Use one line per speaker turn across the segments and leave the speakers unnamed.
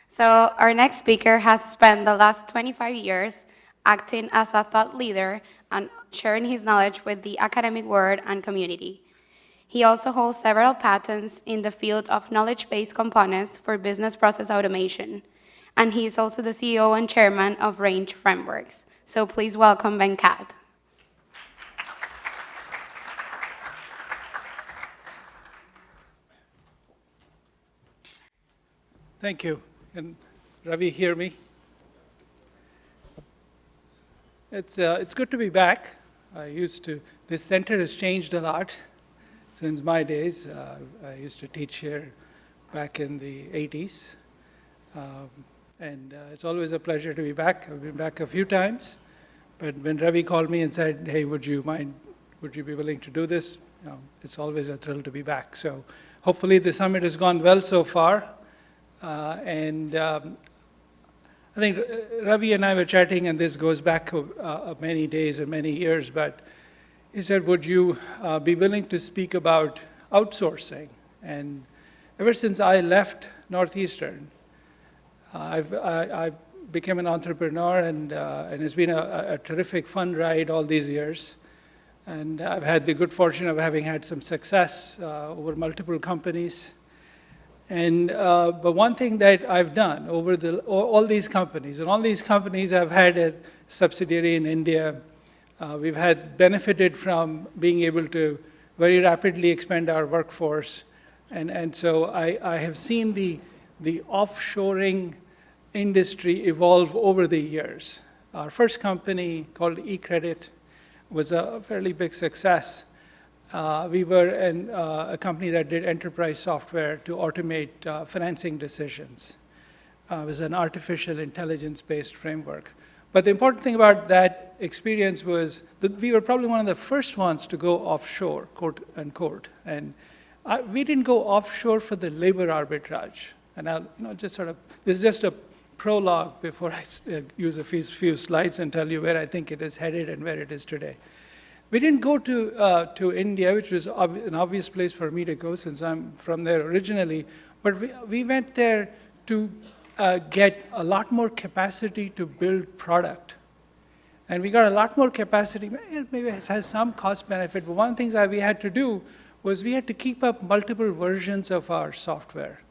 So our next speaker has spent the last 25 years acting as a thought leader and sharing his knowledge with the academic world and community. He also holds several patents in the field of knowledge-based components for business process automation. And he is also the CEO and chairman of Range Frameworks. So please welcome Venkat.
Thank you. Can Ravi hear me? It's good to be back. This center has changed a lot since my days. I used to teach here back in the 80s. And it's always a pleasure to be back. I've been back a few times. But when Ravi called me and said, hey, would you be willing to do this? It's always a thrill to be back. So hopefully the summit has gone well so far. I think Ravi and I were chatting, and this goes back many days and many years, but he said, would you be willing to speak about outsourcing? And ever since I left Northeastern, I became an entrepreneur, and it's been a terrific fun ride all these years. And I've had the good fortune of having had some success over multiple companies. And but one thing that I've done over all these companies, and all these companies I've had a subsidiary in India. We've benefited from being able to very rapidly expand our workforce. And so I have seen the offshoring industry evolve over the years. Our first company, called eCredit, was a fairly big success. We were a company that did enterprise software to automate financing decisions. It was an artificial intelligence-based framework. But the important thing about that experience was that we were probably one of the first ones to go offshore, quote unquote. And we didn't go offshore for the labor arbitrage. And I'll this is just a prologue before I use a few slides and tell you where I think it is headed and where it is today. We didn't go to India, which was an obvious place for me to go since I'm from there originally, but we went there to get a lot more capacity to build product. And we got a lot more capacity. Maybe it has some cost benefit, but one of the things that we had to do was we had to keep up multiple versions of our software.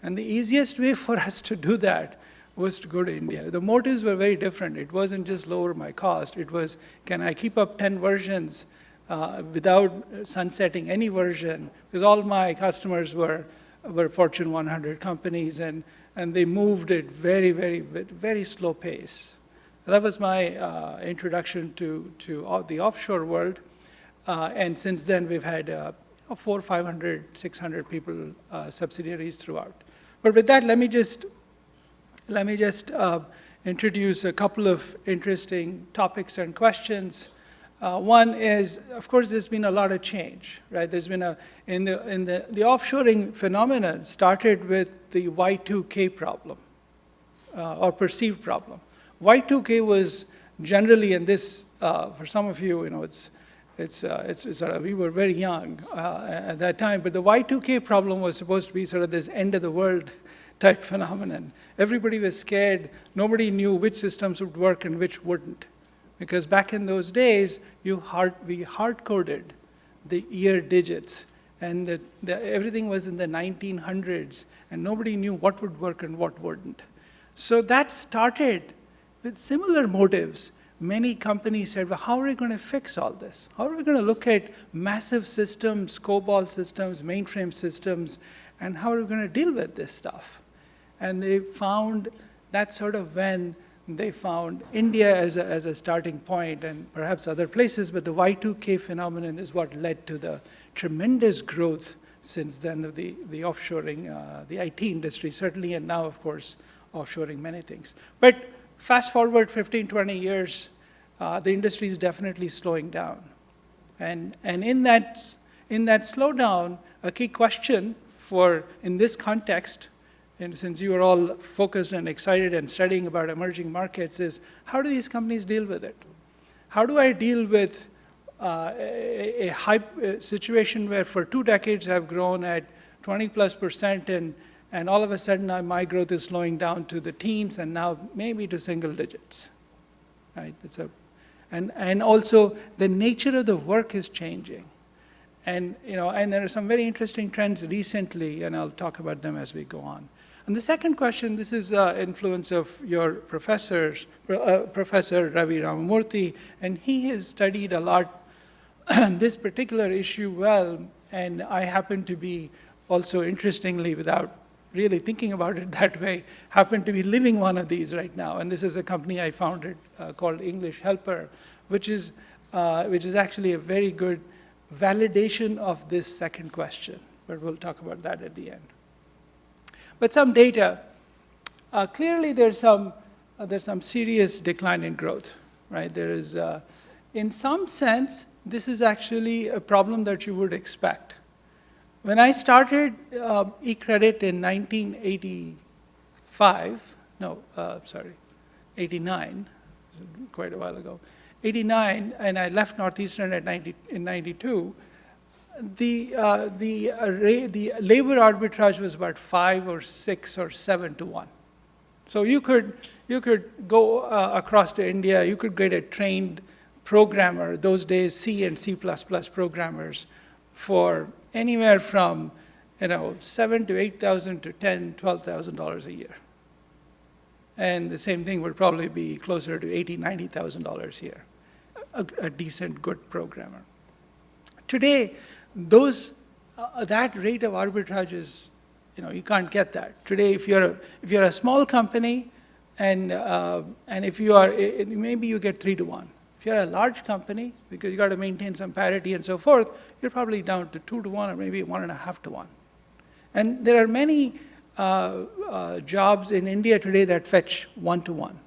And the easiest way for us to do that was to go to India. The motives were very different. It wasn't just lower my cost. It was, can I keep up 10 versions without sunsetting any version? Because all my customers were Fortune 100 companies, and they moved at very slow pace. That was my introduction to the offshore world. And since then, we've had 400, 500, 600 people, subsidiaries throughout. But with that, let me just introduce a couple of interesting topics and questions. One is, of course, there's been a lot of change, right? There's been the offshoring phenomenon started with the Y2K problem, or perceived problem. Y2K was generally, and this, for some of you, we were very young at that time, but the Y2K problem was supposed to be sort of this end of the world type phenomenon. Everybody was scared. Nobody knew which systems would work and which wouldn't. Because back in those days, we hard-coded the year digits, and everything was in the 1900s, and nobody knew what would work and what wouldn't. So that started with similar motives. Many companies said, well, how are we going to fix all this? How are we going to look at massive systems, COBOL systems, mainframe systems, and how are we going to deal with this stuff? And they found that's sort of when they found India as a starting point, and perhaps other places, but the Y2K phenomenon is what led to the tremendous growth since then of the offshoring, the IT industry certainly, and now, of course, offshoring many things. But fast forward 15, 20 years, the industry is definitely slowing down. And in that slowdown, a key question in this context, and since you are all focused and excited and studying about emerging markets, is how do these companies deal with it? How do I deal with a situation where for 2 decades I've grown at 20+% And all of a sudden, my growth is slowing down to the teens and now maybe to single digits. Right? And also, the nature of the work is changing. And, and there are some very interesting trends recently, and I'll talk about them as we go on. And the second question, this is influence of your professors, Professor Ravi Ramamurthy, and he has studied a lot this particular issue well, and I happen to be also, interestingly, without really thinking about it that way, happen to be living one of these right now. And this is a company I founded called English Helper, which is actually a very good validation of this second question, but we'll talk about that at the end. But some data, clearly there's some serious decline in growth, right? There is, in some sense, this is actually a problem that you would expect. When I started eCredit in 89, quite a while ago, 89, and I left Northeastern in 92, the labor arbitrage was about 5 or 6 or 7 to 1. So you could go across to India, you could get a trained programmer, those days C and C++ programmers, for anywhere from $7,000 to $8,000 to $10,000, $12,000 a year. And the same thing would probably be closer to $80,000, $90,000 a year, a decent, good programmer. Today, that rate of arbitrage is, you can't get that. Today, if you're a small company, and if you are, maybe you get 3 to 1. If you're a large company, because you got to maintain some parity and so forth, you're probably down to 2 to 1 or maybe 1.5 to 1. And there are many jobs in India today that fetch 1 to 1.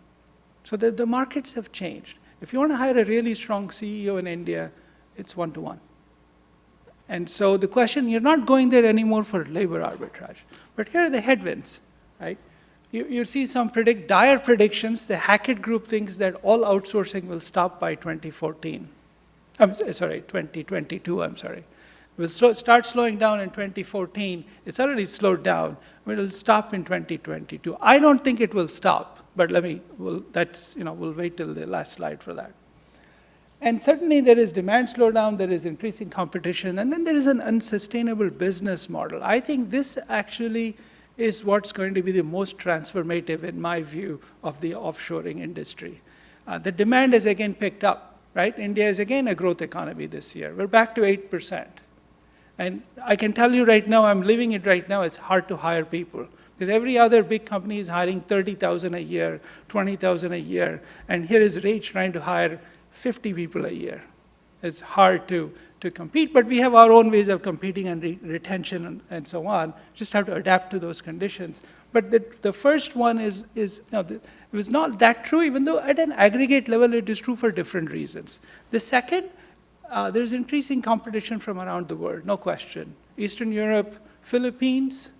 So the markets have changed. If you want to hire a really strong CEO in India, it's 1 to 1. And so the question, you're not going there anymore for labor arbitrage. But here are the headwinds, right? You see some dire predictions. The Hackett Group thinks that all outsourcing will stop by 2022, I'm sorry. It will start slowing down in 2014. It's already slowed down, but it'll stop in 2022. I don't think it will stop, but we'll wait till the last slide for that. And certainly there is demand slowdown, there is increasing competition, and then there is an unsustainable business model. I think this actually is what's going to be the most transformative, in my view, of the offshoring industry. The demand has again picked up, right? India is again a growth economy this year. We're back to 8%. And I can tell you right now, I'm living it right now, it's hard to hire people. Because every other big company is hiring 30,000 a year, 20,000 a year, and here is Rage trying to hire 50 people a year. It's hard to compete, but we have our own ways of competing and retention and so on. Just have to adapt to those conditions. But the first one it was not that true, even though at an aggregate level it is true for different reasons. The second, there's increasing competition from around the world, no question. Eastern Europe, Philippines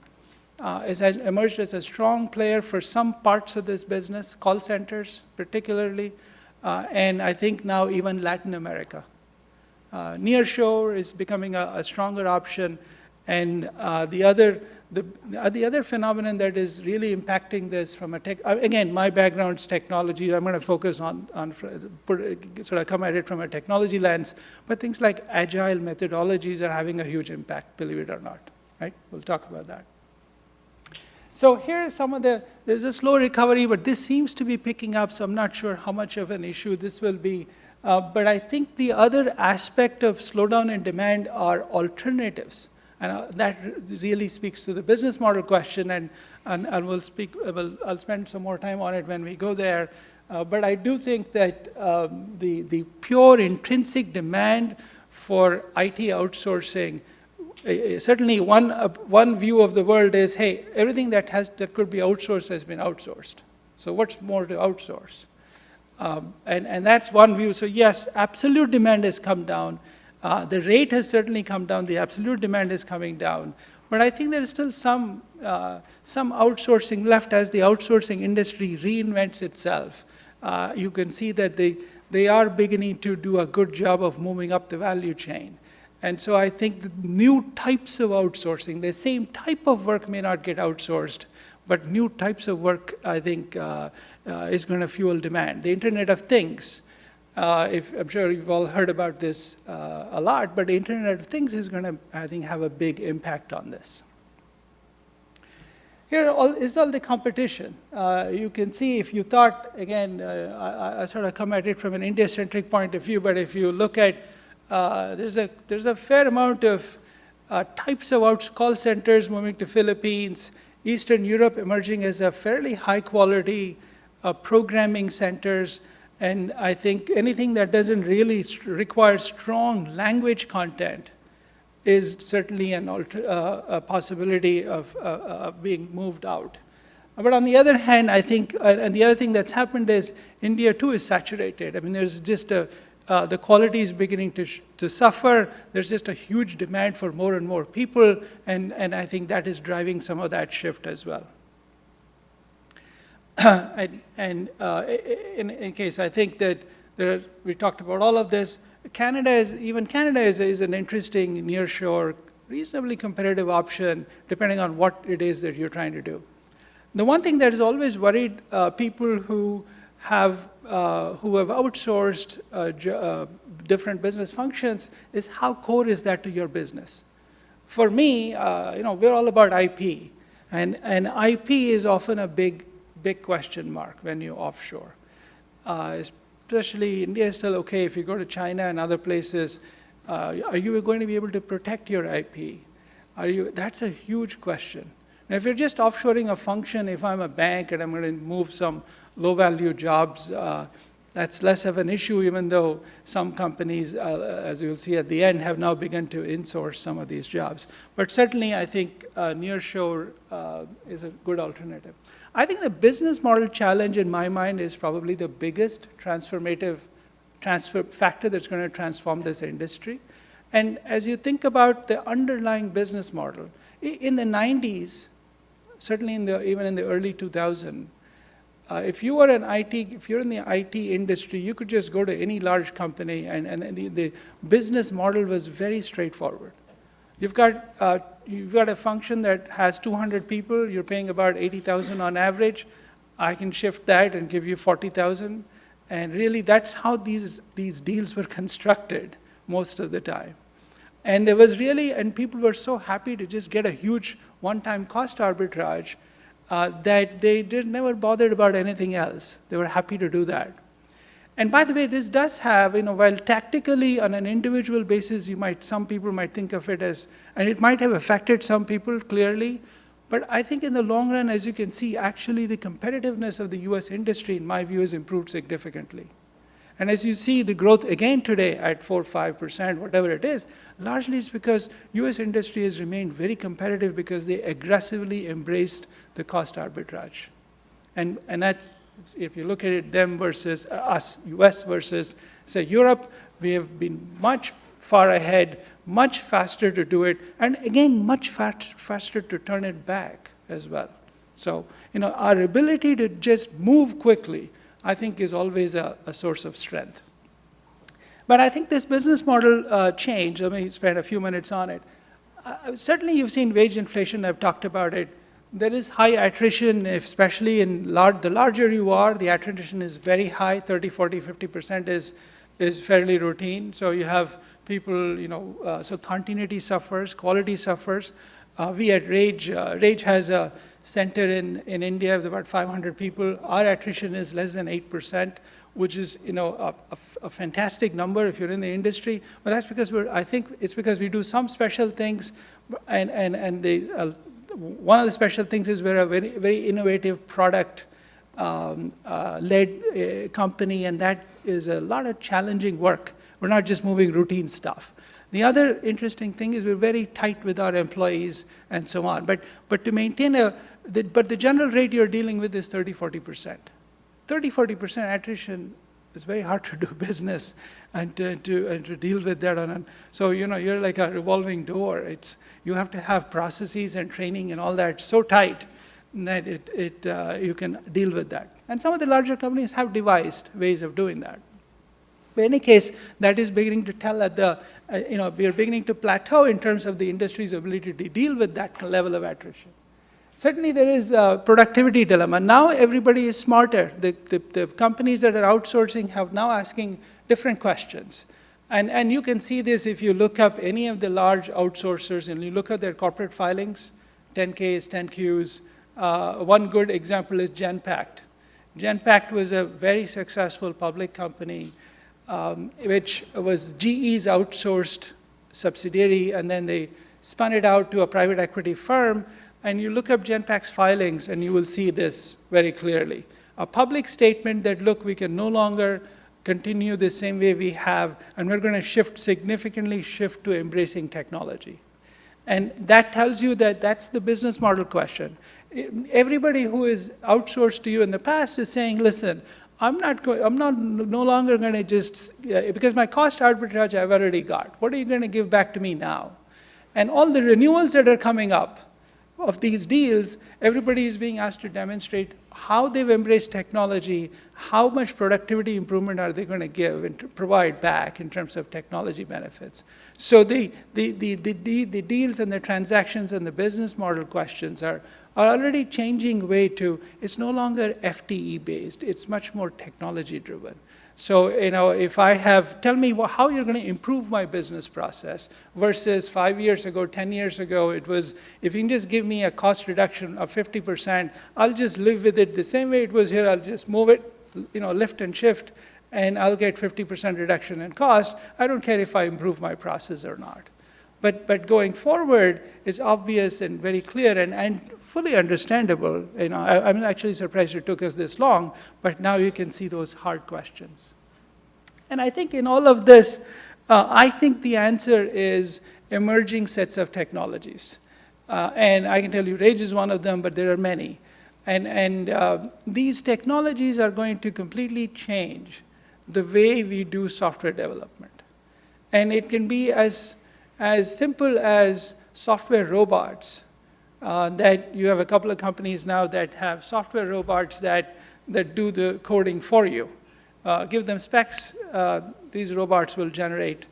has emerged as a strong player for some parts of this business, call centers particularly, and I think now even Latin America. Nearshore is becoming a stronger option, and the other phenomenon that is really impacting this from again, my background's technology. I'm going to focus on sort of come at it from a technology lens, but things like agile methodologies are having a huge impact, believe it or not. Right? We'll talk about that. So here are there's a slow recovery, but this seems to be picking up, so I'm not sure how much of an issue this will be. But I think the other aspect of slowdown in demand are alternatives. And that really speaks to the business model question, and I'll spend some more time on it when we go there. But I do think that the pure intrinsic demand for IT outsourcing, certainly one view of the world is, hey, everything that could be outsourced has been outsourced. So what's more to outsource? And that's one view. So yes, absolute demand has come down. The rate has certainly come down. The absolute demand is coming down. But I think there is still some outsourcing left as the outsourcing industry reinvents itself. You can see that they are beginning to do a good job of moving up the value chain. And so I think the new types of outsourcing, the same type of work may not get outsourced, but new types of work, I think, is going to fuel demand. The Internet of Things, I'm sure you've all heard about this a lot, but the Internet of Things is going to, I think, have a big impact on this. Here is all the competition. You can see if you thought, again, I sort of come at it from an India-centric point of view, but if you look at, there's a fair amount of types of call centers moving to Philippines, Eastern Europe emerging as a fairly high-quality programming centers, and I think anything that doesn't really require strong language content is certainly a possibility of being moved out. But on the other hand, I think, and the other thing that's happened is India too is saturated. I mean, there's just the quality is beginning to suffer. There's just a huge demand for more and more people, and I think that is driving some of that shift as well. In case, I think that we talked about all of this. Canada is an interesting nearshore, reasonably competitive option, depending on what it is that you're trying to do. The one thing that has always worried people who have outsourced different business functions is how core is that to your business. For me, we're all about IP, and IP is often a big question mark when you offshore. Especially India is still okay. If you go to China and other places, are you going to be able to protect your IP? That's a huge question. Now, if you're just offshoring a function, if I'm a bank and I'm going to move some low-value jobs, that's less of an issue, even though some companies, as you'll see at the end, have now begun to insource some of these jobs. But certainly, I think nearshore is a good alternative. I think the business model challenge in my mind is probably the biggest transfer factor that's going to transform this industry. And as you think about the underlying business model, in the 90s, certainly even in the early 2000s, if you're in the IT industry, you could just go to any large company, and the business model was very straightforward. You've got a function that has 200 people. You're paying about 80,000 on average. I can shift that and give you 40,000. And really, that's how these deals were constructed most of the time. And people were so happy to just get a huge one-time cost arbitrage that they never bothered about anything else. They were happy to do that. And by the way, this does have, while tactically on an individual basis, some people might think of it as, and it might have affected some people clearly, but I think in the long run, as you can see, actually the competitiveness of the US industry, in my view, has improved significantly. And as you see the growth again today at 4-5%, whatever it is, largely it's because US industry has remained very competitive because they aggressively embraced the cost arbitrage. And that's, if you look at it, them versus us, US versus, say, Europe, we have been much far ahead, much faster to do it, and again, much faster to turn it back as well. So, our ability to just move quickly, I think, is always a source of strength. But I think this business model change, let me spend a few minutes on it. Certainly you've seen wage inflation, I've talked about it. There is high attrition, especially in the larger you are, the attrition is very high, 30, 40, 50% is fairly routine. So you have people, so continuity suffers, quality suffers. We at Rage has a center in India with about 500 people. Our attrition is less than 8%, which is a fantastic number if you're in the industry. But that's because I think it's because we do some special things, and one of the special things is we're a very, very innovative product led company, and that is a lot of challenging work. We're not just moving routine stuff. The other interesting thing is we're very tight with our employees and so on. But to maintain but the general rate you're dealing with is 30-40%. 30-40% attrition is very hard to do business and to deal with that so you're like a revolving door. You have to have processes and training and all that so tight that you can deal with that. And some of the larger companies have devised ways of doing that. But in any case, that is beginning to tell at the, we are beginning to plateau in terms of the industry's ability to deal with that level of attrition. Certainly there is a productivity dilemma. Now everybody is smarter. The companies that are outsourcing have now asking different questions. And you can see this if you look up any of the large outsourcers and you look at their corporate filings, 10Ks, 10Qs. One good example is Genpact. Genpact was a very successful public company, which was GE's outsourced subsidiary, and then they spun it out to a private equity firm. And you look up Genpact's filings, and you will see this very clearly. A public statement that, look, we can no longer continue the same way we have, and we're going to significantly shift to embracing technology. And that tells you that that's the business model question. Everybody who is outsourced to you in the past is saying, listen, I'm no longer going to just, because my cost arbitrage I've already got. What are you going to give back to me now? And all the renewals that are coming up of these deals, everybody is being asked to demonstrate how they've embraced technology, how much productivity improvement are they going to give and to provide back in terms of technology benefits. So the deals and the transactions and the business model questions are already changing way to, it's no longer FTE based, it's much more technology driven. So, if I tell me how you're going to improve my business process versus 5 years ago, 10 years ago, it was, if you can just give me a cost reduction of 50%, I'll just live with it the same way it was here. I'll just move it, lift and shift, and I'll get 50% reduction in cost. I don't care if I improve my process or not. But going forward, it's obvious and very clear and fully understandable. I'm actually surprised it took us this long, but now you can see those hard questions. And I think in all of this, I think the answer is emerging sets of technologies. And I can tell you Rage is one of them, but there are many. And these technologies are going to completely change the way we do software development. And it can be as simple as software robots, that you have a couple of companies now that have software robots that do the coding for you. Give them specs, these robots will generate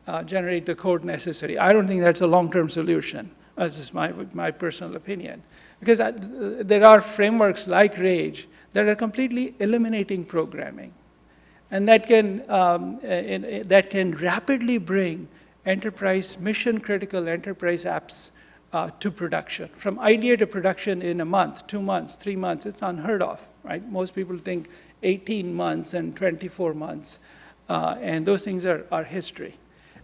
the code necessary. I don't think that's a long-term solution. That's just my personal opinion. Because there are frameworks like Rage that are completely eliminating programming, and that can rapidly bring mission-critical enterprise apps to production. From idea to production in a month, 2 months, 3 months, it's unheard of, right? Most people think 18 months and 24 months, and those things are history.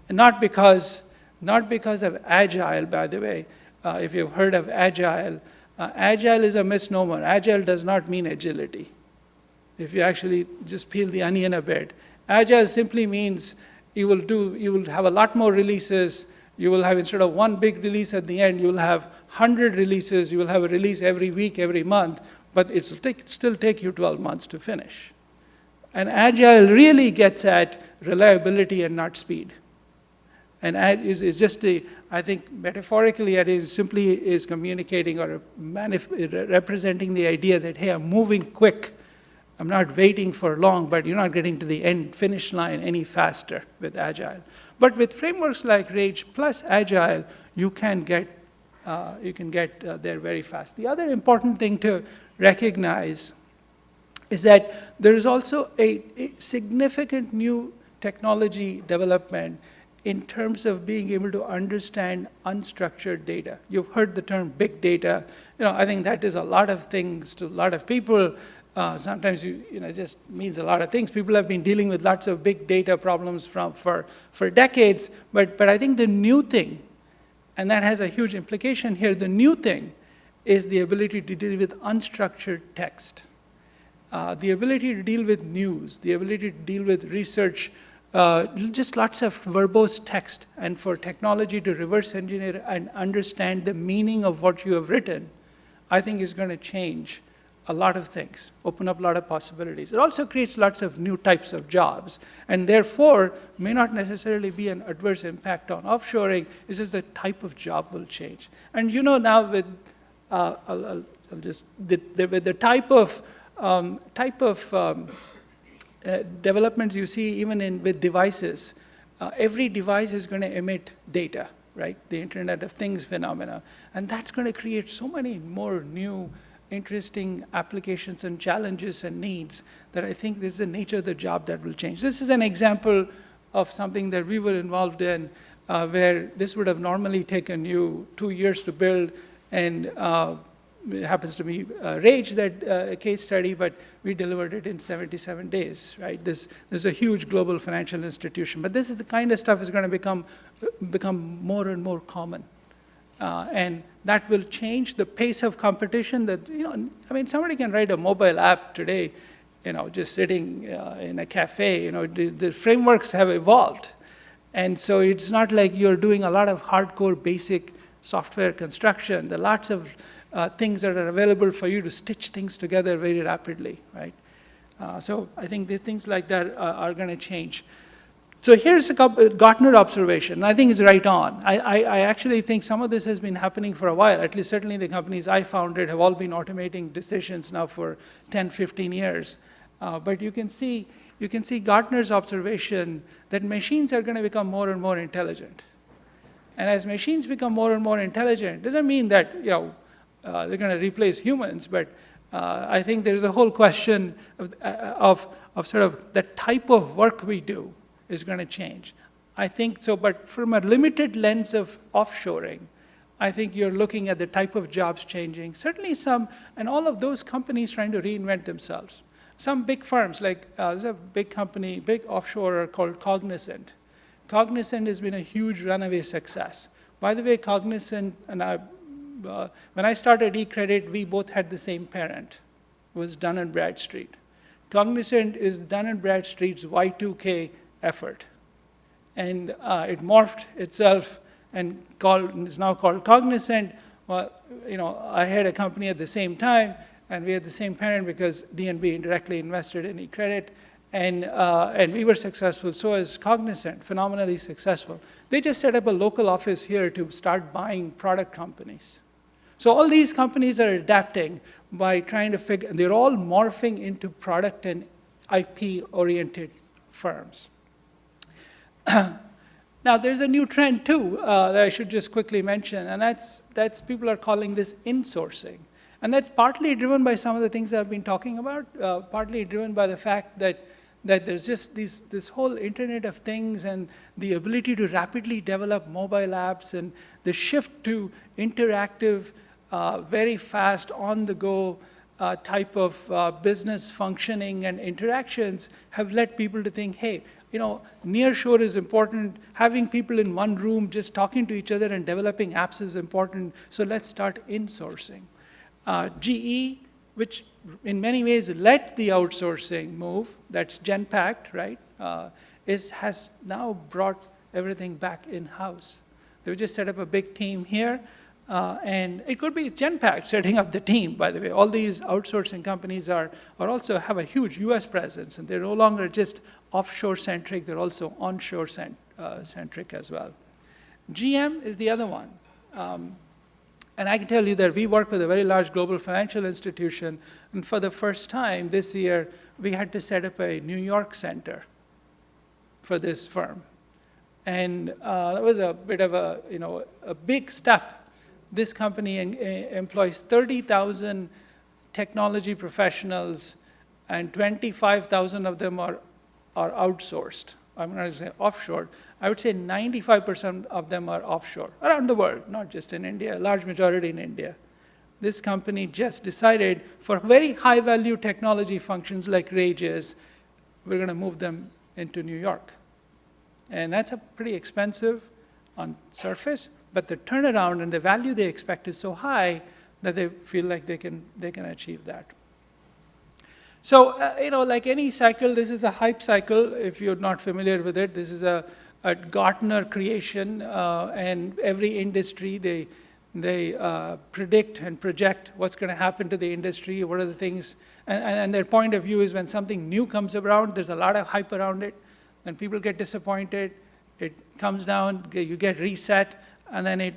And not because of Agile, by the way. If you've heard of Agile, Agile is a misnomer. Agile does not mean agility. If you actually just peel the onion a bit, Agile simply means you will have a lot more releases. You will have, instead of one big release at the end, you will have 100 releases. You will have a release every week, every month, but it will still take you 12 months to finish. And Agile really gets at reliability and not speed. And is just I think metaphorically, it simply is communicating or representing the idea that, hey, I'm moving quick. I'm not waiting for long, but you're not getting to the end finish line any faster with Agile. But with frameworks like Rage plus Agile, you can get there very fast. The other important thing to recognize is that there is also a significant new technology development in terms of being able to understand unstructured data. You've heard the term big data. I think that is a lot of things to a lot of people. Sometimes it just means a lot of things. People have been dealing with lots of big data problems for decades, but I think the new thing, and that has a huge implication here, the new thing is the ability to deal with unstructured text. The ability to deal with news, the ability to deal with research, just lots of verbose text, and for technology to reverse engineer and understand the meaning of what you have written, I think is going to change a lot of things, open up a lot of possibilities. It also creates lots of new types of jobs, and therefore may not necessarily be an adverse impact on offshoring. It's just the type of job will change. And now with the type of developments you see even with devices. Every device is going to emit data, right? The Internet of Things phenomena. And that's going to create so many more new, interesting applications and challenges and needs that I think this is the nature of the job that will change. This is an example of something that we were involved in where this would have normally taken you 2 years to build, and it happens to be Rage, that case study, but we delivered it in 77 days, right? This is a huge global financial institution. But this is the kind of stuff that's going to become more and more common. And that will change the pace of competition that, somebody can write a mobile app today, just sitting in a cafe. The frameworks have evolved. And so it's not like you're doing a lot of hardcore basic software construction. There are lots of things that are available for you to stitch things together very rapidly, right? So I think these things like that are going to change. So here's a Gartner observation, and I think it's right on. I actually think some of this has been happening for a while. At least certainly the companies I founded have all been automating decisions now for 10, 15 years. But you can see Gartner's observation that machines are going to become more and more intelligent. And as machines become more and more intelligent, doesn't mean that they're going to replace humans, but I think there's a whole question of sort of the type of work we do is going to change. I think so, but from a limited lens of offshoring, I think you're looking at the type of jobs changing. Certainly and all of those companies trying to reinvent themselves. Some big firms, like there's a big company, big offshorer called Cognizant. Cognizant has been a huge runaway success. By the way, Cognizant and when I started eCredit, we both had the same parent. It was Dun & Bradstreet. Cognizant is Dun & Bradstreet's Y2K effort. And it morphed itself and is now called Cognizant. Well, I had a company at the same time, and we had the same parent because D&B indirectly invested in eCredit. And we were successful, so is Cognizant, phenomenally successful. They just set up a local office here to start buying product companies. So all these companies are adapting by trying to they're all morphing into product and IP-oriented firms. Now, there's a new trend, too, that I should just quickly mention, and that's people are calling this insourcing. And that's partly driven by some of the things I've been talking about, partly driven by the fact that there's just this whole Internet of Things and the ability to rapidly develop mobile apps, and the shift to interactive, very fast, on-the-go type of business functioning and interactions have led people to think, hey, nearshore is important. Having people in one room just talking to each other and developing apps is important, so let's start insourcing. GE, which in many ways led the outsourcing move, that's Genpact, right, has now brought everything back in-house. They've just set up a big team here, and it could be Genpact setting up the team, by the way. All these outsourcing companies also have a huge US presence, and they're no longer just offshore-centric, they're also onshore-centric as well. GM is the other one. And I can tell you that we work with a very large global financial institution, and for the first time this year, we had to set up a New York center for this firm. And that was a bit of a big step. This company employs 30,000 technology professionals, and 25,000 of them are outsourced. I'm not going to say offshore. I would say 95% of them are offshore, around the world, not just in India, a large majority in India. This company just decided for very high-value technology functions like Rages, we're going to move them into New York. And that's pretty expensive on surface, but the turnaround and the value they expect is so high that they feel like they can achieve that. So, like any cycle, this is a hype cycle. If you're not familiar with it, this is a Gartner creation, and every industry, they predict and project what's going to happen to the industry, what are the things, and their point of view is when something new comes around, there's a lot of hype around it, then people get disappointed, it comes down, you get reset, and then it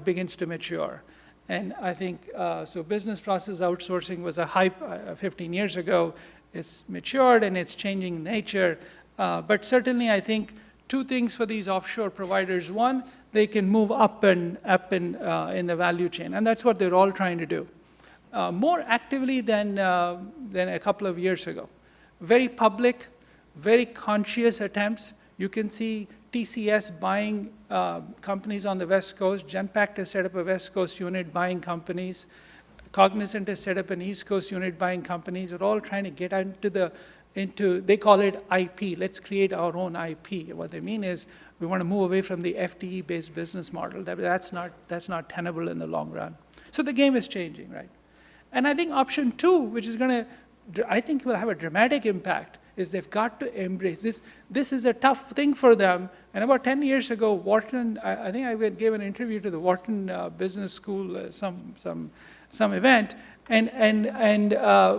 begins to mature. And I think, so business process outsourcing was a hype 15 years ago, it's matured and it's changing nature. But certainly, I think two things for these offshore providers. One, they can move up in the value chain, and that's what they're all trying to do. More actively than a couple of years ago. Very public, very conscious attempts. You can see TCS buying companies on the West Coast. Genpact has set up a West Coast unit buying companies. Cognizant has set up an East Coast unit buying companies. We're all trying to get into they call it IP. Let's create our own IP. What they mean is we want to move away from the FTE-based business model. That's not tenable in the long run. So the game is changing, right? And I think option two, which is going to, I think will have a dramatic impact, is they've got to embrace this. This is a tough thing for them. And about 10 years ago, Wharton, I think I gave an interview to the Wharton Business School, some event, and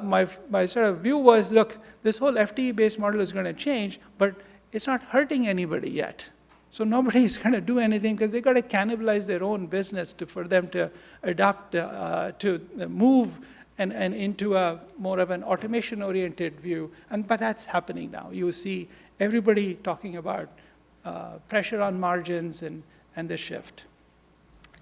my sort of view was, look, this whole FTE-based model is going to change, but it's not hurting anybody yet. So nobody's going to do anything because they've got to cannibalize their own business for them to adopt, to move and into a more of an automation-oriented view. But that's happening now. You see everybody talking about pressure on margins and the shift.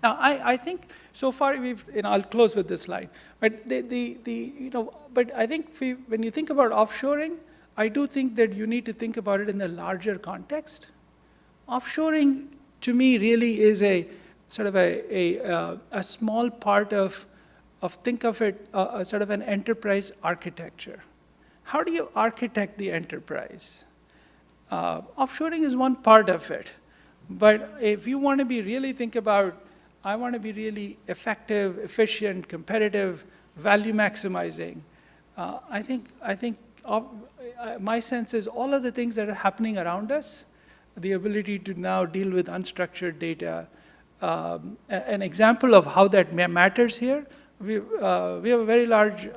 Now, I think so far I'll close with this slide. But but I think when you think about offshoring, I do think that you need to think about it in the larger context. Offshoring, to me, really is a sort of a small part of think of it, sort of an enterprise architecture. How do you architect the enterprise? Offshoring is one part of it. But if you want to be really think about, I want to be really effective, efficient, competitive, value maximizing, I think my sense is all of the things that are happening around us, the ability to now deal with unstructured data. An example of how that matters here, we have a very large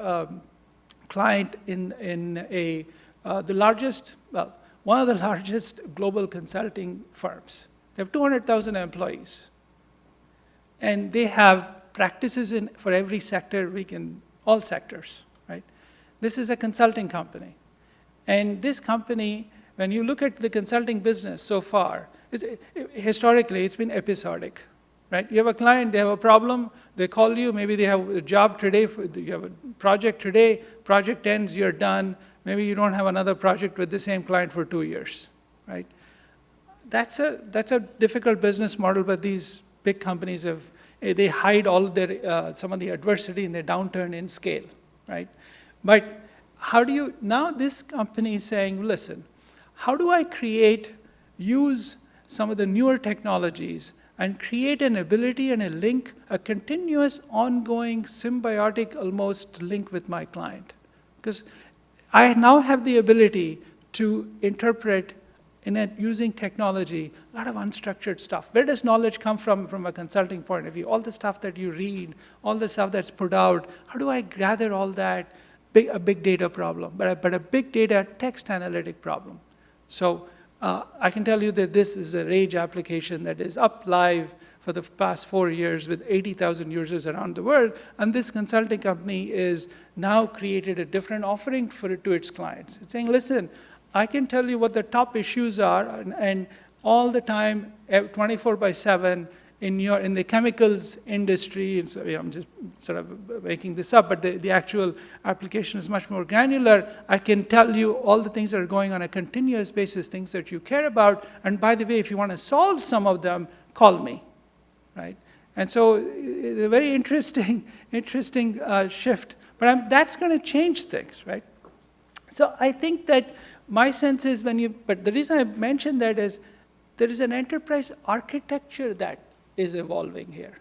client in the largest, well, one of the largest global consulting firms. They have 200,000 employees. And they have practices for every sector, all sectors, right? This is a consulting company. And this company, when you look at the consulting business so far, historically, it's been episodic, right? You have a client, they have a problem, they call you, maybe they have a job today, you have a project today, project ends, you're done. Maybe you don't have another project with the same client for 2 years, right? That's a difficult business model, but these big companies they hide all their, some of the adversity in their downturn in scale, right? But now this company is saying, listen, how do I use some of the newer technologies and create an ability and a link, a continuous, ongoing, symbiotic almost link with my client? Because I now have the ability to interpret using technology, a lot of unstructured stuff. Where does knowledge come from a consulting point of view? All the stuff that you read, all the stuff that's put out, how do I gather all that? A big data problem, but a big data text analytic problem. So I can tell you that this is a Rage application that is up live for the past 4 years with 80,000 users around the world, and this consulting company is now created a different offering to its clients. It's saying, listen, I can tell you what the top issues are, and all the time, 24/7, in the chemicals industry, and so, I'm just sort of making this up, but the actual application is much more granular. I can tell you all the things that are going on a continuous basis, things that you care about, and by the way, if you want to solve some of them, call me, right? And so it's a very interesting shift, but that's going to change things, right? So I think that my sense is but the reason I mentioned that is there is an enterprise architecture that is evolving here.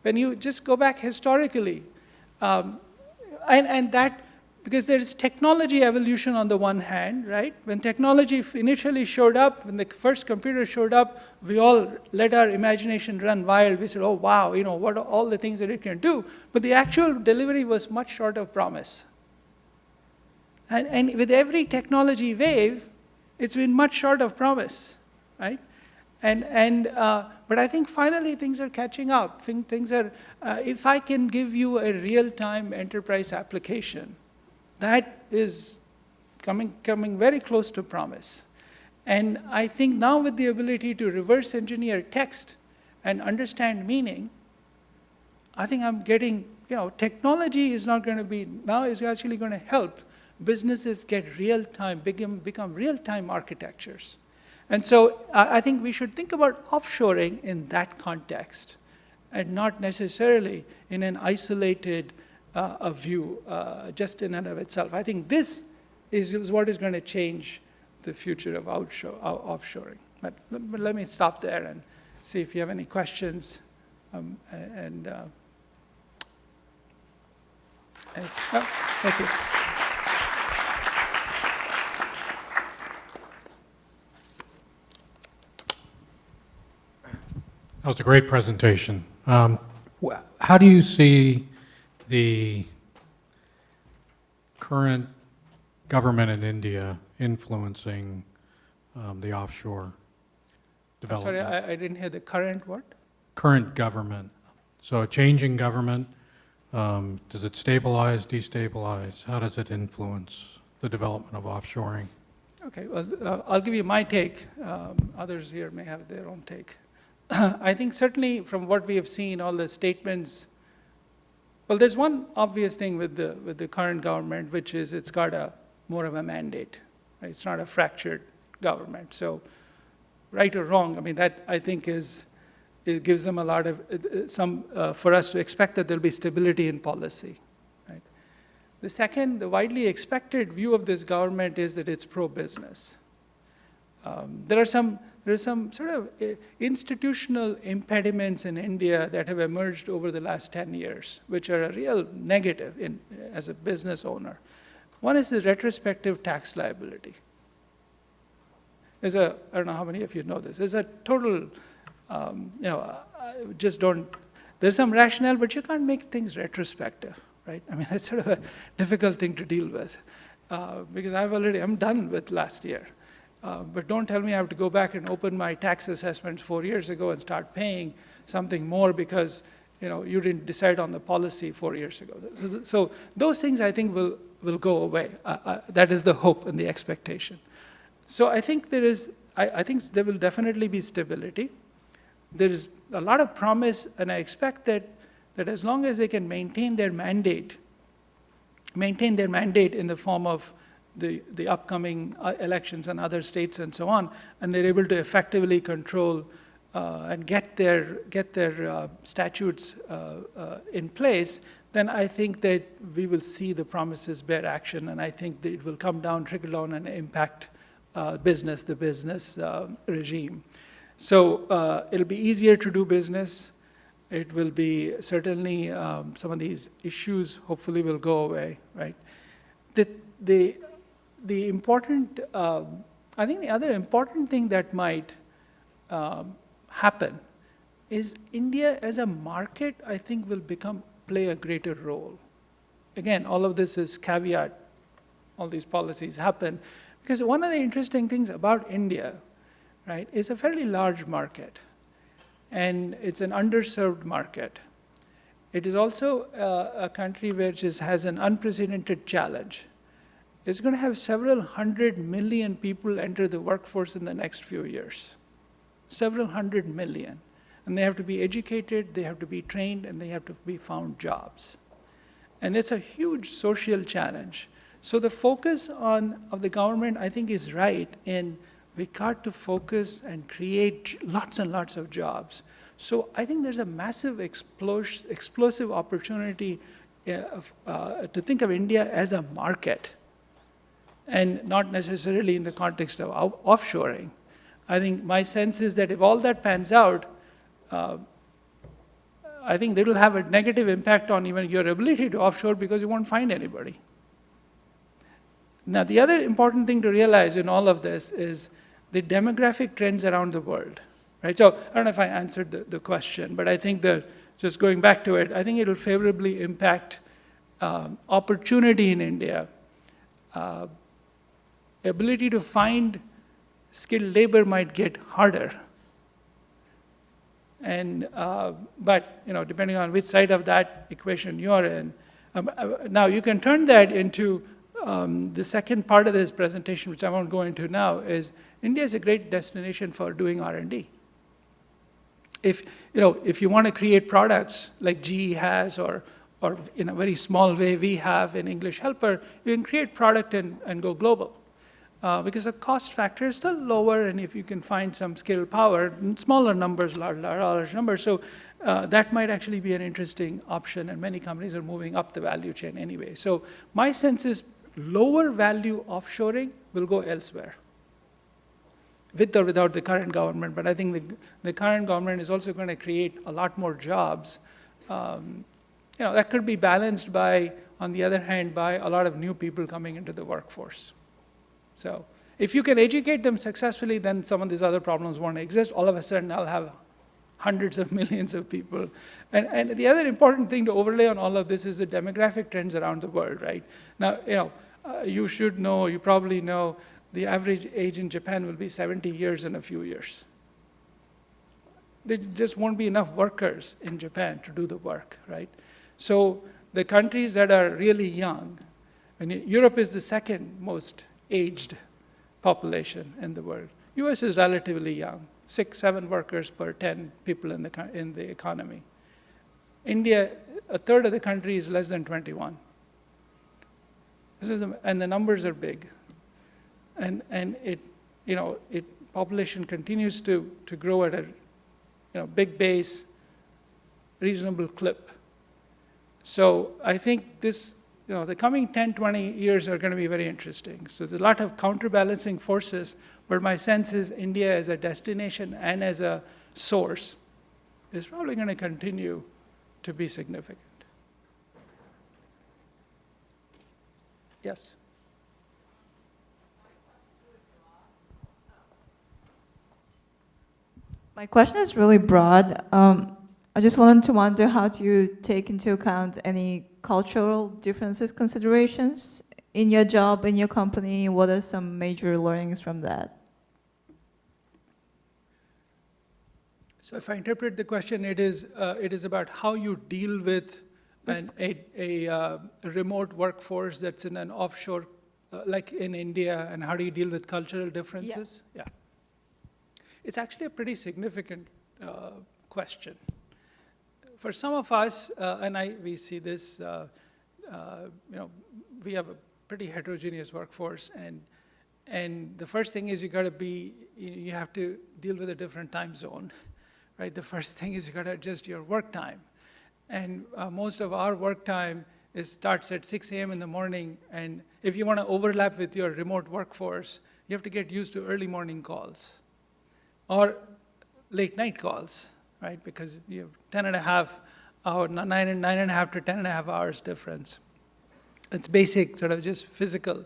When you just go back historically, and that, because there is technology evolution on the one hand, right? When technology initially showed up, when the first computer showed up, we all let our imagination run wild. We said, oh wow, what are all the things that it can do? But the actual delivery was much short of promise. And with every technology wave, it's been much short of promise, right? But I think finally things are catching up. Things are, if I can give you a real-time enterprise application that is coming very close to promise. And I think now with the ability to reverse engineer text and understand meaning, I think I'm getting, technology is not going to be, now is actually going to help businesses get real-time, become real-time architectures. And so I think we should think about offshoring in that context and not necessarily in an isolated view just in and of itself. I think this is what is going to change the future of offshoring. But let me stop there and see if you have any questions. Thank you.
That was a great presentation. How do you see the current government in India influencing the offshore development?
Sorry, I didn't hear the current what?
Current government. So a changing government, does it stabilize, destabilize? How does it influence the development of offshoring?
Okay, well, I'll give you my take. Others here may have their own take. I think certainly from what we have seen, all the statements, well, there's one obvious thing with the current government, which is it's got more of a mandate. Right? It's not a fractured government. So right or wrong, I mean, that I think it gives them a lot of, for us to expect that there'll be stability in policy. Right? The second, the widely expected view of this government is that it's pro-business. There are some sort of institutional impediments in India that have emerged over the last 10 years, which are a real negative as a business owner. One is the retrospective tax liability. I don't know how many of you know this, there's a total, just don't, there's some rationale, but you can't make things retrospective, right? I mean, that's sort of a difficult thing to deal with, because I'm done with last year. But don't tell me I have to go back and open my tax assessments 4 years ago and start paying something more because you didn't decide on the policy 4 years ago. So those things I think will go away. That is the hope and the expectation. So I think I think there will definitely be stability. There is a lot of promise, and I expect that as long as they can maintain their mandate in the form of the upcoming elections in other states and so on, and they're able to effectively control and get their statutes in place, then I think that we will see the promises bear action, and I think that it will come down, trickle down, and impact the business regime. So it'll be easier to do business. It will be certainly some of these issues hopefully will go away, right? The important, I think the other important thing that might happen is India as a market, I think, will play a greater role. Again, all of this is caveat, all these policies happen, because one of the interesting things about India, right, is a fairly large market, and it's an underserved market. It is also a country which has an unprecedented challenge. It's going to have several 100 million people enter the workforce in the next few years. Several 100 million. And they have to be educated, they have to be trained, and they have to be found jobs. And it's a huge social challenge. So the focus of the government, I think, is right in we got to focus and create lots and lots of jobs. So I think there's a massive explosive opportunity to think of India as a market, and not necessarily in the context of offshoring. I think my sense is that if all that pans out, I think they will have a negative impact on even your ability to offshore because you won't find anybody. Now, the other important thing to realize in all of this is the demographic trends around the world, right? So I don't know if I answered the question, but I think that just going back to it, I think it will favorably impact opportunity in India. Ability to find skilled labor might get harder. And, but depending on which side of that equation you're in, now you can turn that into the second part of this presentation, which I won't go into now, is India is a great destination for doing R&D. If you want to create products like GE has, or in a very small way we have in English Helper, you can create product and go global. Because the cost factor is still lower, and if you can find some scale power, smaller numbers, large numbers, so that might actually be an interesting option, and many companies are moving up the value chain anyway. So my sense is lower value offshoring will go elsewhere, with or without the current government, but I think the current government is also going to create a lot more jobs. That could be balanced by, on the other hand, by a lot of new people coming into the workforce. So if you can educate them successfully, then some of these other problems won't exist. All of a sudden, I'll have hundreds of millions of people. And the other important thing to overlay on all of this is the demographic trends around the world, right? Now, you should know, you probably know, the average age in Japan will be 70 years in a few years. There just won't be enough workers in Japan to do the work, right? So the countries that are really young, and Europe is the second most aged population in the world. US is relatively young, 6, 7 workers per 10 people in the economy. India, a third of the country is less than 21. And the numbers are big. And population continues to grow at a big base, reasonable clip. So I think this, the coming 10, 20 years are going to be very interesting. So there's a lot of counterbalancing forces, but my sense is India as a destination and as a source is probably going to continue to be significant. Yes?
My question is really broad. I just wanted to wonder, how do you take into account any cultural differences considerations in your job, in your company? What are some major learnings from that?
So if I interpret the question, it is about how you deal with a remote workforce that's in an offshore, like in India, and how do you deal with cultural differences? Yeah. It's actually a pretty significant question. For some of us, we see this, we have a pretty heterogeneous workforce, and the first thing is you have to deal with a different time zone, right? The first thing is you got to adjust your work time, and most of our work time starts at 6 a.m. in the morning, and if you want to overlap with your remote workforce, you have to get used to early morning calls or late night calls, right? Because you have 9 and a half to 10 and a half hours difference. It's basic, sort of just physical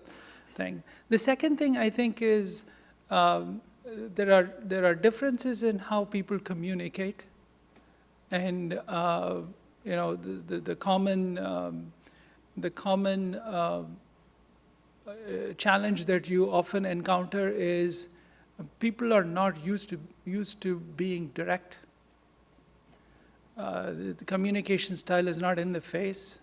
thing. The second thing I think is there are differences in how people communicate, and the common challenge that you often encounter is people are not used to being direct. The communication style is not in the face,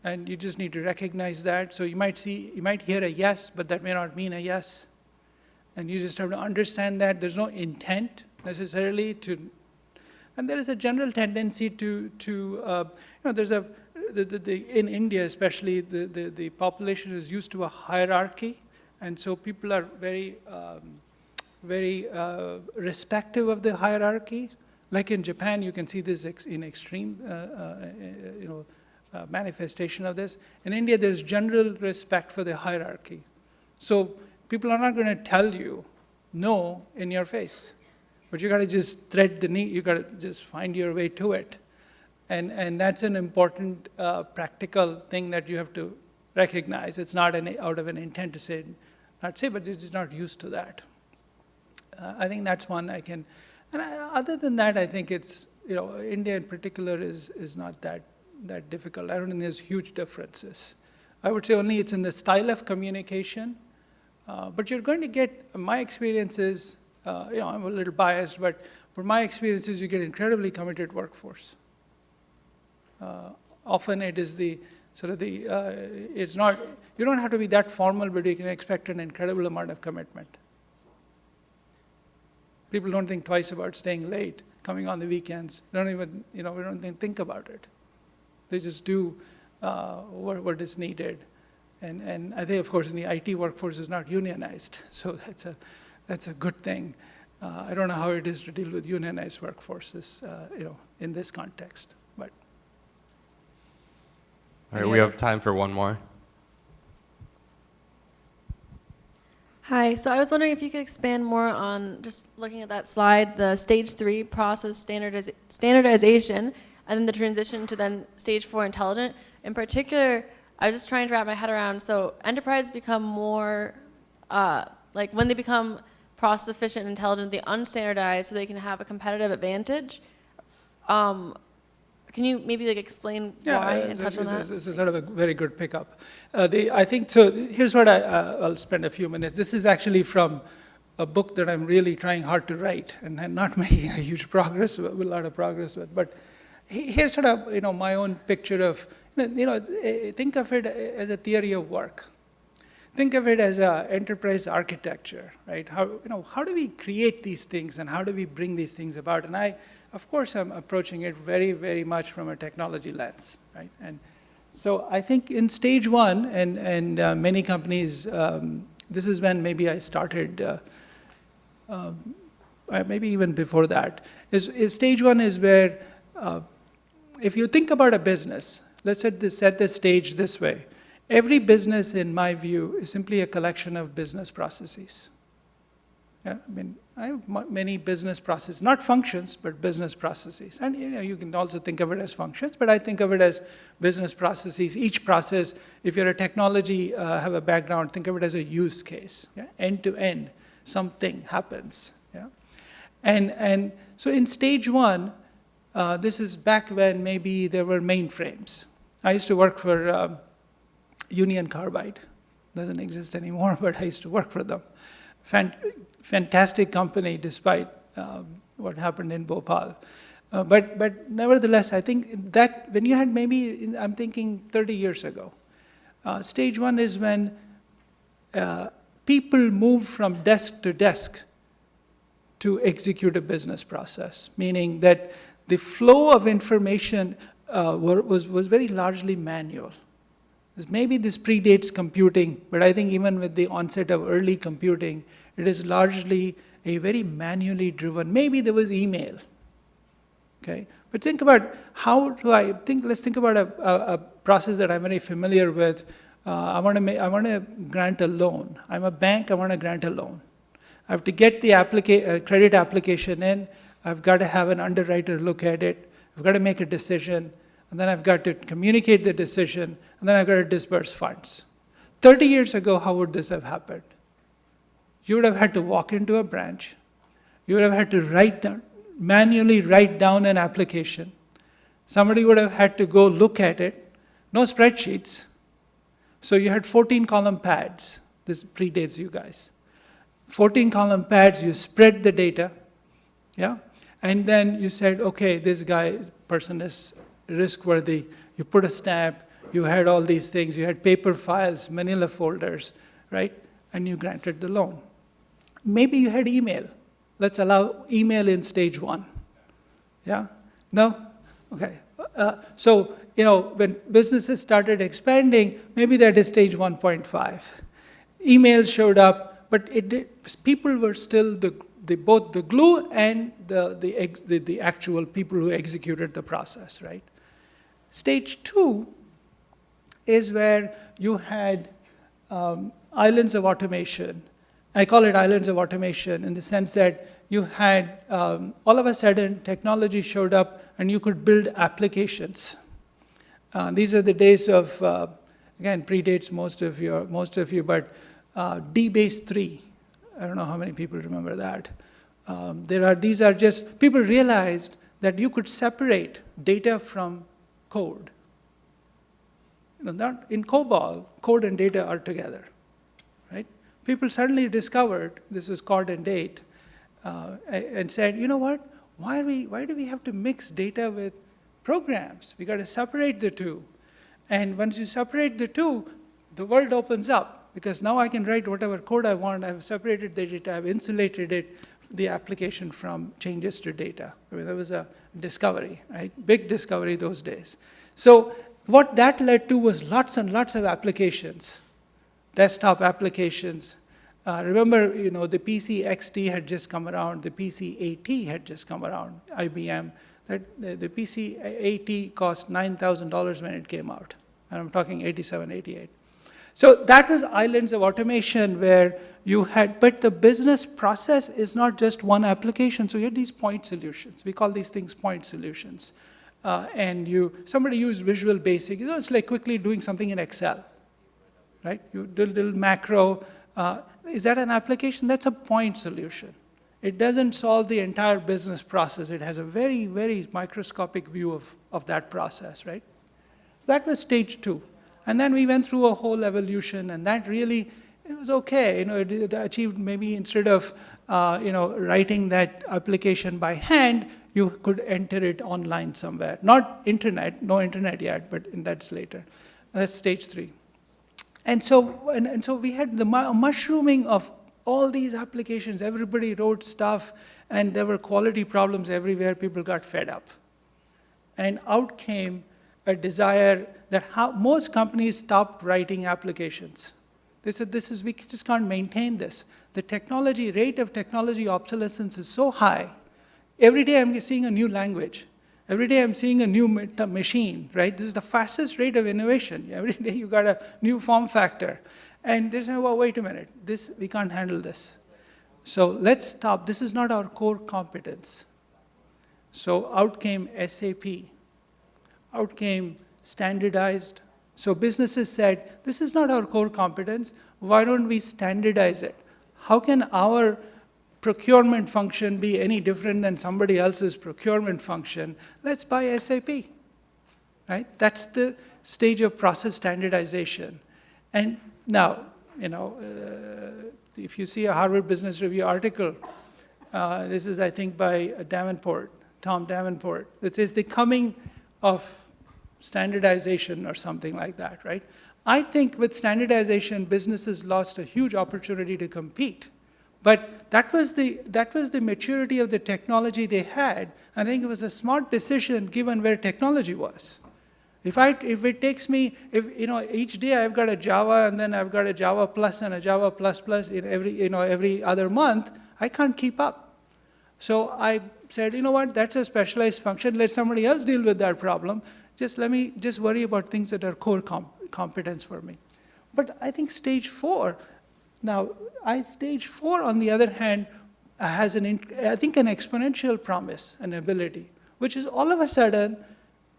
and you just need to recognize that. So you might hear a yes, but that may not mean a yes, and you just have to understand that there's no intent necessarily to. And there is a general tendency in India especially, the population is used to a hierarchy, and so people are very respective of the hierarchy. Like in Japan, you can see this in extreme manifestation of this. In India, there's general respect for the hierarchy. So people are not going to tell you no in your face, but you got to just thread the needle. You got to just find your way to it, and that's an important practical thing that you have to recognize. It's not out of an intent to but you're just not used to that. I think that's one I can. And other than that, I think it's, India in particular is not that difficult. I don't think there's huge differences. I would say only it's in the style of communication. But you're going to get, my experience is, I'm a little biased, but for my experiences, you get incredibly committed workforce. Often it is the So that it's not, you don't have to be that formal, but you can expect an incredible amount of commitment. People don't think twice about staying late, coming on the weekends. They don't even, we don't even think about it. They just do what is needed. And I think, of course, in the IT workforce is not unionized, so that's a good thing. I don't know how it is to deal with unionized workforces, in this context. But
all right, we have time for one more.
Hi, so I was wondering if you could expand more on, just looking at that slide, the stage 3 process standardization, and then the transition to then stage 4 intelligent. In particular, I was just trying to wrap my head around, so enterprises become more, like when they become process efficient and intelligent, they unstandardize so they can have a competitive advantage. Can you maybe explain why and touch on that?
This is sort of a very good pickup. I think, so here's what I'll spend a few minutes. This is actually from a book that I'm really trying hard to write, and I'm not making a huge progress, a lot of progress with. But here's sort of, my own picture of, think of it as a theory of work. Think of it as an enterprise architecture, right? How do we create these things, and how do we bring these things about? And of course, I'm approaching it very, very much from a technology lens, right? And so I think in stage 1, and many companies, this is when maybe I started, maybe even before that, is stage 1 is where, if you think about a business, let's set the stage this way. Every business, in my view, is simply a collection of business processes. Yeah, I mean, I have many business processes, not functions, but business processes. And you can also think of it as functions, but I think of it as business processes. Each process, if you're a technology, have a background, think of it as a use case. Yeah? End to end, something happens. Yeah? And so in stage 1, this is back when maybe there were mainframes. I used to work for Union Carbide. Doesn't exist anymore, but I used to work for them. Fantastic company, despite what happened in Bhopal. But nevertheless, I think that when you had maybe, I'm thinking 30 years ago, stage 1 is when people move from desk to desk to execute a business process, meaning that the flow of information was very largely manual. Maybe this predates computing, but I think even with the onset of early computing, it is largely a very manually driven, maybe there was email, okay? But think about let's think about a process that I'm very familiar with. I want to grant a loan. I'm a bank, I want to grant a loan. I have to get the credit application in, I've got to have an underwriter look at it, I've got to make a decision, and then I've got to communicate the decision, and then I've got to disperse funds. 30 years ago, how would this have happened? You would have had to walk into a branch. You would have had to manually write down an application. Somebody would have had to go look at it. No spreadsheets. So you had 14-column pads. This predates you guys. 14-column pads, you spread the data, yeah? And then you said, okay, this person is risk-worthy. You put a stamp. You had all these things. You had paper files, manila folders, right? And you granted the loan. Maybe you had email. Let's allow email in stage 1. Yeah? No? Okay. So, when businesses started expanding, maybe that is stage 1.5. Emails showed up, but people were still both the glue and the actual people who executed the process, right? Stage 2 is where you had islands of automation. I call it islands of automation in the sense that you had, all of a sudden, technology showed up and you could build applications. These are the days of, again, predates most of you, but Debase 3. I don't know how many people remember that. These are just, people realized that you could separate data from code. Not in COBOL, code and data are together, right? People suddenly discovered, this is code and date, and said, you know what? Why do we have to mix data with programs? We got to separate the two. And once you separate the two, the world opens up, because now I can write whatever code I want. I've separated the data, I've insulated it, the application from changes to data. I mean, that was a discovery, right? Big discovery those days. So what that led to was lots and lots of applications, desktop applications. Remember, the PC XT had just come around, the PC AT had just come around, IBM. The PC AT cost $9,000 when it came out. And I'm talking 87, 88. So that was islands of automation where you had, but the business process is not just one application. So you had these point solutions. We call these things point solutions. Somebody used Visual Basic. It's like quickly doing something in Excel, right? You do a little macro. Is that an application? That's a point solution. It doesn't solve the entire business process. It has a very, very microscopic view of that process, right? That was stage 2. And then we went through a whole evolution, and that really, it was okay. It achieved maybe instead of, writing that application by hand, you could enter it online somewhere. Not internet, no internet yet, but that's later. That's stage 3. And so we had the mushrooming of all these applications. Everybody wrote stuff, and there were quality problems everywhere. People got fed up. And out came a desire that most companies stopped writing applications. They said, we just can't maintain this. The rate of technology obsolescence is so high. Every day I'm seeing a new language. Every day I'm seeing a new machine, right? This is the fastest rate of innovation. Every day you got a new form factor. And they say, well, wait a minute, we can't handle this. So let's stop. This is not our core competence. So out came SAP. Out came standardized. So businesses said, this is not our core competence. Why don't we standardize it? How can our procurement function be any different than somebody else's procurement function? Let's buy SAP, right? That's the stage of process standardization. And now, if you see a Harvard Business Review article, this is, I think, by Tom Davenport, that says the coming of standardization or something like that, right? I think with standardization, businesses lost a huge opportunity to compete. But that was the maturity of the technology they had. I think it was a smart decision given where technology was. If it takes me, each day I've got a Java and then I've got a Java Plus and a Java Plus in every other month, I can't keep up. So I said, you know what, that's a specialized function. Let somebody else deal with that problem. Let me worry about things that are core competence for me. But I think stage 4, stage 4 on the other hand has an exponential promise and ability, which is all of a sudden,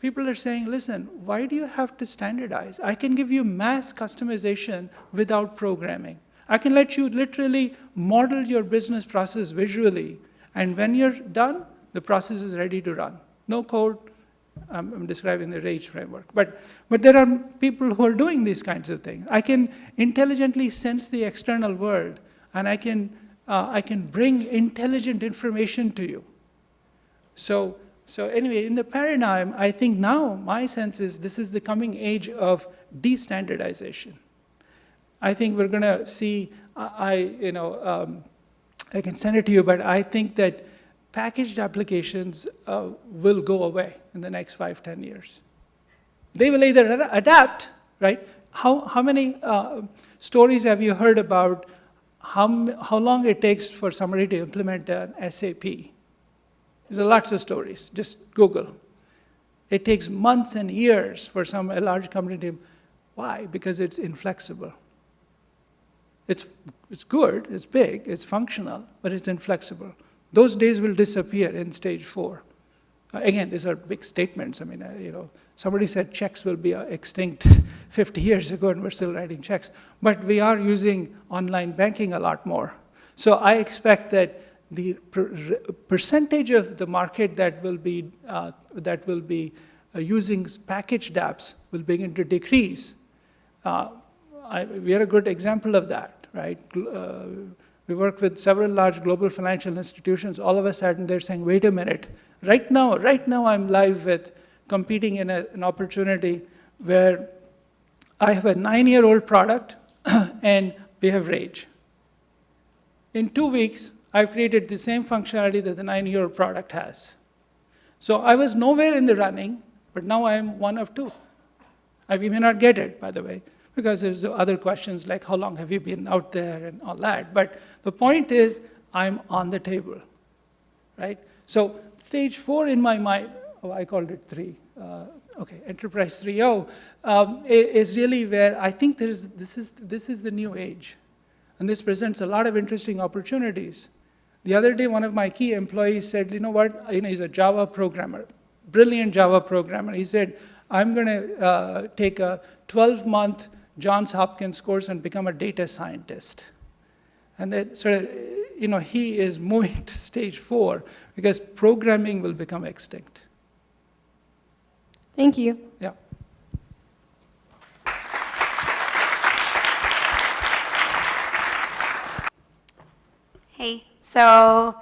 people are saying, listen, why do you have to standardize? I can give you mass customization without programming. I can let you literally model your business process visually, and when you're done, the process is ready to run. No code. I'm describing the RAGE framework. But there are people who are doing these kinds of things. I can intelligently sense the external world, and I can bring intelligent information to you. So anyway, in the paradigm, I think now my sense is this is the coming age of de-standardization. I think we're going to see, I can send it to you, but I think that packaged applications will go away in the next 5-10 years. They will either adapt, right? How many stories have you heard about how long it takes for somebody to implement an SAP? There are lots of stories. Just Google. It takes months and years for a large company to. Why? Because it's inflexible. It's good, it's big, it's functional, but it's inflexible. Those days will disappear in stage 4. Again, these are big statements. I mean, somebody said checks will be extinct 50 years ago, and we're still writing checks. But we are using online banking a lot more. So I expect that the percentage of the market that will be using packaged apps will begin to decrease. We are a good example of that, right? We work with several large global financial institutions. All of a sudden, they're saying, wait a minute. Right now I'm live with competing in an opportunity where I have a 9-year-old product and we have rage. In 2 weeks, I've created the same functionality that the 9-year-old product has. So I was nowhere in the running, but now I'm one of two. We may not get it, by the way, because there's other questions like how long have you been out there and all that. But the point is, I'm on the table, right? So stage 4 in my mind, I called it 3. Enterprise 3.0 is really where I think this is the new age. And this presents a lot of interesting opportunities. The other day, one of my key employees said, you know what, he's a Java programmer, brilliant Java programmer. He said, I'm going to take a 12-month Johns Hopkins course and become a data scientist. And then sort of, he is moving to stage 4 because programming will become extinct.
Thank you.
Yeah.
Hey, so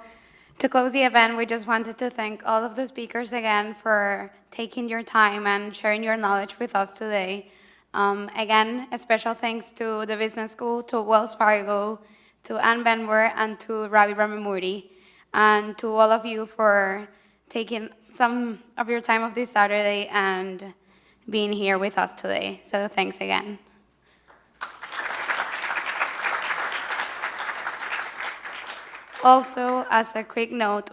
to close the event, we just wanted to thank all of the speakers again for taking your time and sharing your knowledge with us today. Again, a special thanks to the Business School, to Wells Fargo, to Ann Benwer, and to Ravi Ramamurthy, and to all of you for taking some of your time of this Saturday and being here with us today. So thanks again. Also, as a quick note,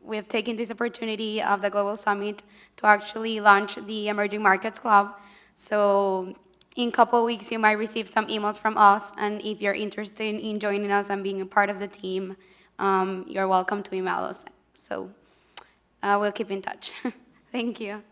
we have taken this opportunity of the Global Summit to actually launch the Emerging Markets Club. So in a couple of weeks, you might receive some emails from us, and if you're interested in joining us and being a part of the team, you're welcome to email us. So we'll keep in touch. Thank you.